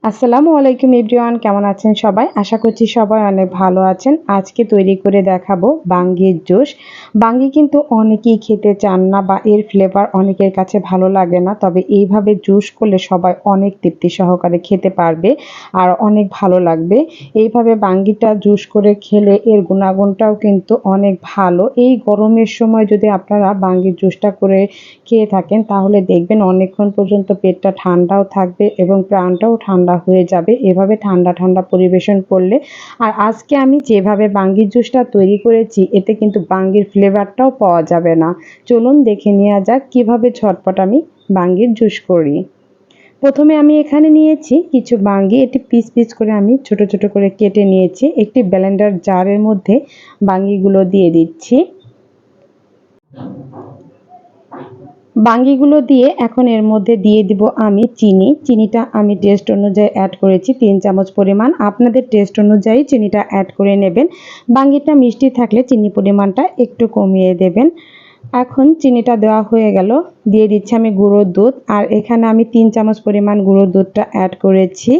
আসসালামু আলাইকুম এভরিওয়ান, কেমন আছেন সবাই? আশা করছি সবাই অনেক ভালো আছেন। আজকে তৈরি করে দেখাবো বাঙ্গির জুস। বাঙ্গি কিন্তু অনেকেই খেতে চান না বা এর ফ্লেভার অনেকের কাছে ভালো লাগে না। তবে এইভাবে জুস করলে সবাই অনেক তৃপ্তি সহকারে খেতে পারবে আর অনেক ভালো লাগবে। এইভাবে বাঙ্গিটা জুস করে খেলে এর গুণাগুণটাও কিন্তু অনেক ভালো। এই গরমের সময় যদি আপনারা বাঙ্গির জুসটা করে খেয়ে থাকেন তাহলে দেখবেন অনেকক্ষণ পর্যন্ত পেটটা ঠান্ডাও থাকবে এবং প্রাণটাও ঠান্ডা হয়ে যাবে এভাবে ঠান্ডা ঠান্ডা পরিবেশন করলে। আর আজকে আমি যেভাবে বাঙ্গির জুসটা তৈরি করেছি এতে কিন্তু বাঙ্গির ফ্লেভারটাও পাওয়া যাবে না। চলুন দেখে নেওয়া যাক কিভাবে ঝটপট আমি বাঙ্গির জুস করি। প্রথমে আমি এখানে নিয়েছি কিছু বাঙ্গি, এটি পিস পিস করে আমি ছোট ছোট করে কেটে নিয়েছি। একটি ব্লেন্ডার জারের মধ্যে বাঙ্গিগুলো দিয়ে দিচ্ছি। বাঙ্গিগুলো দিয়ে এখন এর মধ্যে দিয়ে দিব আমি চিনিটা আমি টেস্ট অনুযায়ী অ্যাড করেছি 3 চামচ পরিমাণ। আপনাদের টেস্ট অনুযায়ী চিনিটা অ্যাড করে নেবেন। বাঙ্গিটা মিষ্টি থাকলে চিনি পরিমাণটা একটু কমিয়ে দেবেন। এখন চিনিটা দেওয়া হয়ে গেল, দিয়ে দিচ্ছি আমি গুঁড়োর দুধ। আর এখানে আমি 3 চামচ পরিমাণ গুঁড়োর দুধটা অ্যাড করেছি।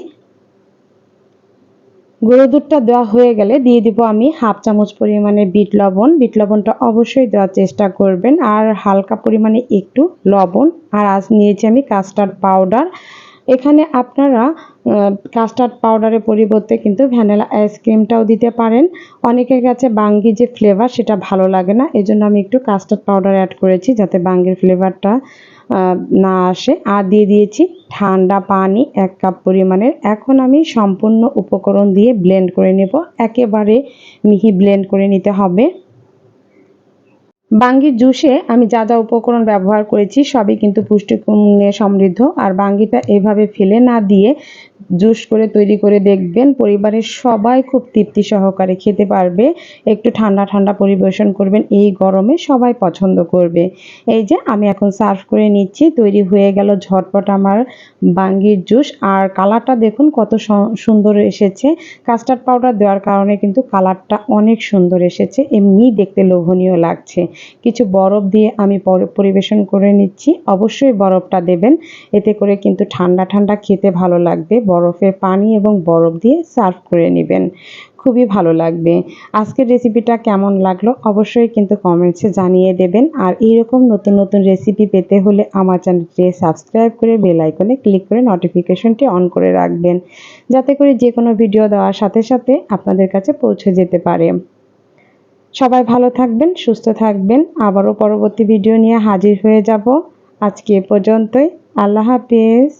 গুঁড়ো দুধটা দেওয়া হয়ে গেলে দিয়ে দিব আমি হাফ চামচ পরিমাণে বিট লবণ। বিট লবণটা অবশ্যই দেওয়ার চেষ্টা করবেন, আর হালকা পরিমাণে একটু লবণ। আর আজ নিয়েছি আমি কাস্টার্ড পাউডার। এখানে আপনারা কাস্টার্ড পাউডারের পরিবর্তে কিন্তু ভ্যানিলা আইসক্রিমটাও দিতে পারেন। অনেকের কাছে বাঙ্গি যে ফ্লেভার সেটা ভালো লাগে না, এজন্য আমি একটু কাস্টার্ড পাউডার অ্যাড করেছি যাতে বাঙ্গির ফ্লেভারটা না আসে। আর দিয়ে দিয়েছি ঠান্ডা পানি 1 কাপ পরিমাণের। এখন আমি সম্পূর্ণ উপকরণ দিয়ে ব্লেন্ড করে নেব, একেবারে মিহি ব্লেন্ড করে নিতে হবে। বাঙ্গির জুসে আমি যা যা উপকরণ ব্যবহার করেছি সবই কিন্তু পুষ্টিগুণে সমৃদ্ধ। আর বাঙ্গিটা এভাবে ফেলে না দিয়ে জুস করে তৈরি করে দেখবেন, পরিবারের সবাই খুব তৃপ্তি সহকারে খেতে পারবে। একটু ঠান্ডা ঠান্ডা পরিবেশন করবেন, এই গরমে সবাই পছন্দ করবে। এই যে আমি এখন সার্ভ করে নিচ্ছি, তৈরি হয়ে গেল ঝটপট আমার বাঙ্গির জুস। আর কালারটা দেখুন কত সুন্দর এসেছে। কাস্টার্ড পাউডার দেওয়ার কারণে কিন্তু কালারটা অনেক সুন্দর এসেছে, এমনি দেখতে লোভনীয় লাগছে। কিছু বরফ দিয়ে আমি পরিবেশন করে নিচ্ছি। অবশ্যই বরফটা দেবেন, এতে করে কিন্তু ঠান্ডা ঠান্ডা খেতে ভালো লাগবে। বরফের পানি এবং বরফ দিয়ে সার্ভ করে নেবেন, খুবই ভালো লাগবে। আজকের রেসিপিটা কেমন লাগলো অবশ্যই কিন্তু কমেন্টসে জানিয়ে দেবেন। আর এইরকম নতুন নতুন রেসিপি পেতে হলে আমার চ্যানেলটি সাবস্ক্রাইব করে বেল আইকনে ক্লিক করে নোটিফিকেশনটি অন করে রাখবেন, যাতে করে যে কোনো ভিডিও দেওয়ার সাথে সাথে আপনাদের কাছে পৌঁছে যেতে পারে। সবাই ভালো থাকবেন, সুস্থ থাকবেন। আবারও পরবর্তী ভিডিও নিয়ে হাজির হয়ে যাব। আজকে এ পর্যন্তই। আল্লাহ হাফেজ।